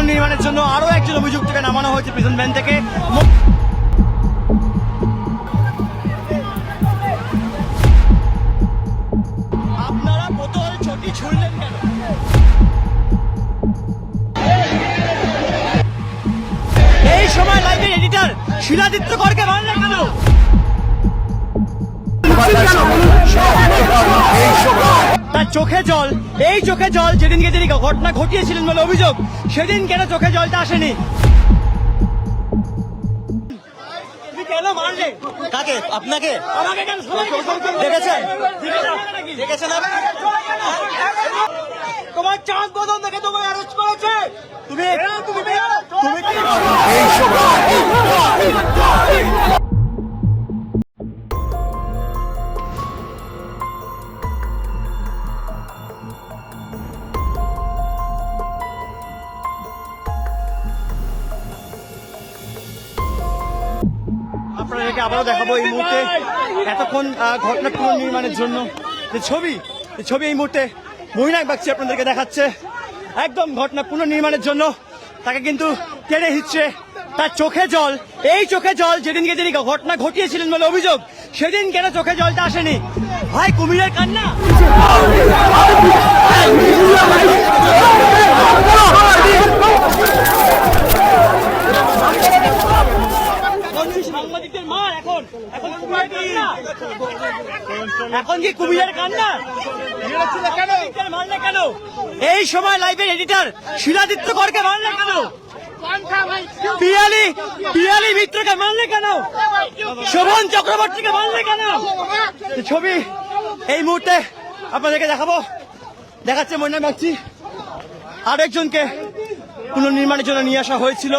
পুনর্নির্মাণের জন্য আরো একজন অভিযুক্তকে নামানো হয়েছে প্রিজন ভ্যান থেকে। আপনারা বোতল ছটি ছুড়লেন কেন? এই সময় লাইভের এডিটর শিলাদিত্য করকে মারলেন কেন? তার চোখে জল, এই চোখে জল যেদিনকে তিনি ঘটনা ঘটিয়েছিলেন বলে অভিযোগ, সেদিন কেন চোখে জলটা আসেনি? তুমি কেন মারলে? কাকে? আপনাকে? আমাকে কেন? দেখেছেন? দেখেছেন আপনি? তোমার চাঁদ বদল দেখে তোমায় অ্যারেস্ট করেছে। তুমি আপনাদেরকে আবারও দেখাবো এই মুহূর্তে এতক্ষণ ঘটনা পুনর্নির্মাণের জন্য যে ছবি এই মুহূর্তে মহিনাক বাগচি আপনাদেরকে দেখাচ্ছে। একদম ঘটনা পুনর্নির্মাণের জন্য তাকে কিন্তু টেনে হিচ্ছে। তার চোখে জল, এই চোখে জল যেদিনকে তিনি ঘটনা ঘটিয়েছিলেন বলে অভিযোগ, সেদিন কেন চোখে জলটা আসেনি? ভাই কুমিরের কান্না। সাংবাদিকদের মার এখন কি কুমিরের কান্না? মারলে কেন? এই সময় লাইভের এডিটর শিলাদিত্য করকে মারলে কেন? পিয়ালি মিত্রকে মারলে কেন? শোভন চক্রবর্তীকে মারলে কেন? ছবি এই মুহূর্তে আপনাদেরকে দেখাচ্ছে মহিনাক বাগচি। আরেকজনকে পুনর্নির্মাণের জন্য নিয়ে আসা হয়েছিল।